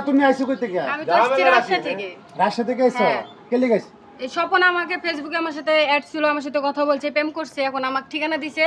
তুমি আইছো কই থেকে? আমি তো আসছি রাজশাহী থেকে। রাজশাহী থেকে আইছো? হ্যাঁ। কে লিগে আইছো? এই স্বপন আমাকে ফেসবুকে আমার সাথে অ্যাড ছিল, আমার সাথে কথা বলছে, প্রেম করছে। এখন আমাকে ঠিকানা দিছে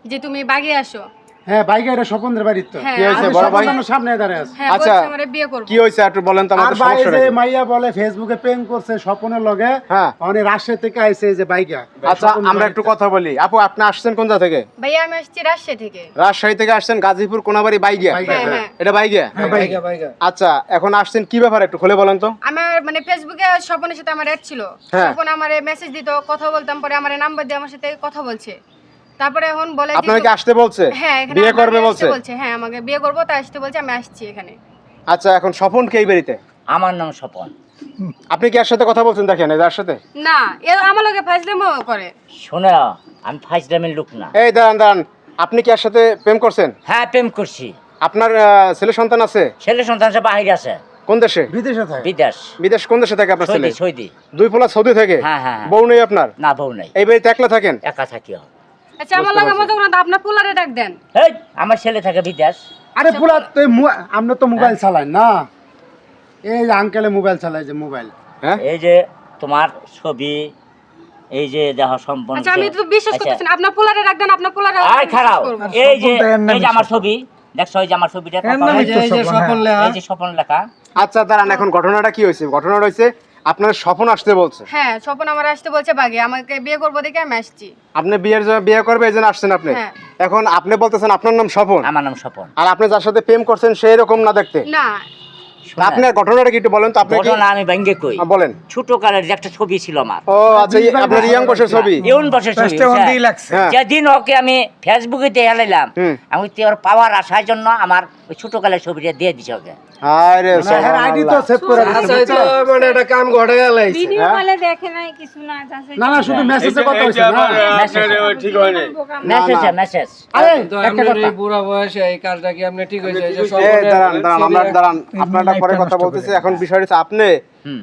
যে তুমি বাগে আসো। হ্যাঁ, বাইকে এটা স্বপনের বাড়ির তো। হ্যাঁ, কি হয়েছে আমি বড় ভাই? স্বপন সামনে দাঁড়ায় আছে। হ্যাঁ, আচ্ছা। বলছে আমারে বিয়ে করব। কি হয়েছে একটু বলেন তো আর আমাদের ভাই সমস্যাটা যে কি? মাইয়া বলে ফেসবুকে প্রেম করছে স্বপনের লগে, হ্যাঁ। মানে রাজশাহী থেকে আইছে যে বাইকা। আচ্ছা আমরা একটু কথা বলি। আপু আপনি আসছেন কোন জায়গা থেকে? ভাইয়া আমি আসছি রাজশাহী থেকে। রাজশাহী থেকে আসছেন গাজীপুর কোনাবাড়ি বাইগিয়া। বাইগা, হ্যাঁ, হ্যাঁ। এটা বাইগিয়া? হ্যাঁ, বাইকা। আচ্ছা এখন আসছেন কি ব্যাপার একটু খুলে বলেন তো। আমার মানে ফেসবুকে স্বপনের সাথে আমার অ্যাড ছিল। হ্যাঁ। স্বপন আমারে মেসেজ দিত, কথা বলতাম, পরে আমারে নাম্বার দিয়ে আমার সাথে কথা বলছে। তারপরে এখন বলে যে আপনাকে আসতে বলছে? হ্যাঁ, এখানে বিয়ে আমাকে করবে আসতে বলছে? বলছে। হ্যাঁ, আমাকে বিয়ে করব, তাই আসতে বলছে, আমি আসছি এখানে। আচ্ছা এখন স্বপন কে এই বাড়িতে? আমার নাম স্বপন। আপনি কি এর সাথে কথা বলছেন দেখেন এর সাথে? না, এ আমার লগে ফাজলামো করে। শোনো, আমি ফাইজলামের লোক না। এই দাঁড়ান দাঁড়ান, আপনি কি এর সাথে প্রেম করছেন? হ্যাঁ, প্রেম করছি। আপনার ছেলে সন্তান আছে? ছেলে সন্তান সব বাহিরে আছে, কোন দেশে? বিদেশে থাকে। বিদেশ, বিদেশ কোন দেশে থাকে আপনার ছেলে? Saudi, Saudi. দুই পোলা সৌদি থাকে? হ্যাঁ, হ্যাঁ, হ্যাঁ। বউ নেই আপনার? না, বউ নাই, এই বাড়িতে একলা থাকেন? একা থাকি। আচ্ছা, আমার লগে মতো করে তো আপনার পোলারে ডাক দেন। এই আমার ছেলে থাকে বিদেশ। আরে পুরা তো আমরা তো মোবাইল চালাই না। এই যে আঙ্কেলে মোবাইল চালায় যে মোবাইল। হ্যাঁ এই যে তোমার ছবি, এই যে দেহ সম্পন্ন। আচ্ছা, আমি তো বিশ্বাস করতেছি না। আপনার পোলারে ডাক দেন, আপনার পোলারে আর খারাপ, এই যে এই যে আমার ছবি দেখছো, এই যে আমার ছবিটা, এই যে স্বপন লেখা। আচ্ছা দাঁড়ান, এখন ঘটনাটা কি হয়েছে? ঘটনাটা হয়েছে আপনার স্বপন আসতে বলছে। হ্যাঁ, স্বপন আমার আসতে বলছে বাগে, আমাকে বিয়ে করবো দেখে আমি আসছি। আপনি বিয়ের জন্য বিয়ে করবে এই জন্য আসছেন আপনি? হ্যাঁ। এখন আপনি বলতেছেন আপনার নাম স্বপন, আমার নাম স্বপন। আর আপনি যার সাথে প্রেম করছেন সেই রকম না দেখতে। না, আপনার ঘটনাটা কি একটু বলেন তো। আপনি কি ঘটনা আমি ভেঙ্গে কই। বলেন। ছোট কালের যে একটা ছবি ছিল আমার, ও আচ্ছা, এই আপনার ইয়াং বয়সের ছবি? ইউন বসে ছবি, হ্যাঁ। যেদিন ওকে আমি ফেসবুকে দিয়ে হেলাইলাম, আমি তো ওর পাওয়ার আসার জন্য আমার ওই ছোট কালের ছবিটা দিয়ে দিছি ওকে। আরে হ্যাঁ, আইডি তো সেভ করে দিছে। মানে এটা কাম ঘটে গেলাইছে। ভিডিও কলে দেখে নাই কিছু না জানছে। না না, শুধু মেসেজে কথা হইছে না। ঠিক হয় নাই। Message message. আরে তো একটা আপনার কথা। এই বুড়া বয়সে এই কাজটা কি আপনি ঠিক হয়েছে? এই যে এই স্বপনের দাঁড়ান দাঁড়ান, আমরা ছবি- দাঁড়ান, আপনারা পরে কথা বলতেছি। এখন বিষয়টা হচ্ছে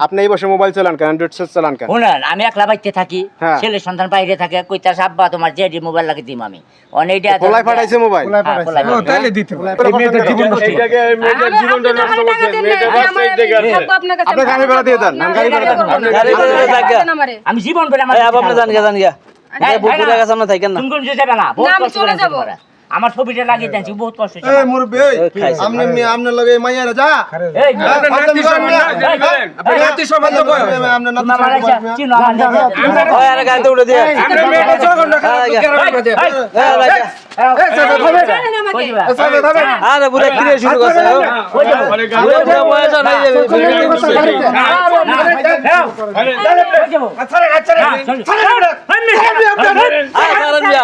আপনি এই বসে মোবাইল চালান কেন? অ্যান্ড্রয়েড সেট চালান কেন? শুনেন, আমি একলা বাইতে থাকি, হ্যাঁ। ছেলে সন্তান বাইরে থাকে, কইতাছে আব্বা তোমার জেডি মোবাইল লাগিয়ে দিম আমি। অনেকটা পোলাই পাঠাইছে মোবাইল? পোলাই হ্যাঁ, পাঠাইছে। পোলাই। তাইলে দিতে পারে। এই মেয়েটার জীবন নষ্ট। এইটাকে মেয়েটার জীবনটা নষ্ট করছে। মেয়েটা রাস্তায় থেকে আসে। আপনি গাড়ি ভাড়া দিয়ে দেন, আমি গাড়ি ভাড়া দেব না। আমি জীবন করে আমার তুমি কোন যে যাবে না, বহুত না, আমি কষ্ট চলে করে যাবো। করে। আমার ছবিটা লাগিয়ে দিয়েছি, বহুত কষ্ট হয়েছে এই আমার। মুরব্বি, আমনে আমনে লগে মাইয়ারা যা। এই, আপনি নাতি সম্মান না করেন। আপনি নাতি সম্মান তো করেন। আমনে নাতি তুমি আমার সম্মান এসে করেন। চিনো আমার জায়গা। আমনে মেয়েটা যখন না খারাপ কেরাম করে দেয়। এই সাথে ধরে। কই যাবা? এই সাথে ধরে। আরে বুড়া কি রে শুরু করছে কই যাবা? বুড়া বয়স নাই যাবে কই যাবো? আচ্ছা রে, আচ্ছা রে। আরে মিয়া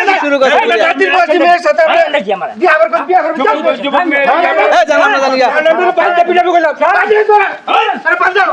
কি শুরু করছে এই নাতির বয়সী মেয়ের সাথে আপনি নাকি আমার? বিয়ে আবার করবি, বিয়ে করবি। এ জানা না জানি আরে পাঁচটা পিঠা বলে। আরে পাঁচটা।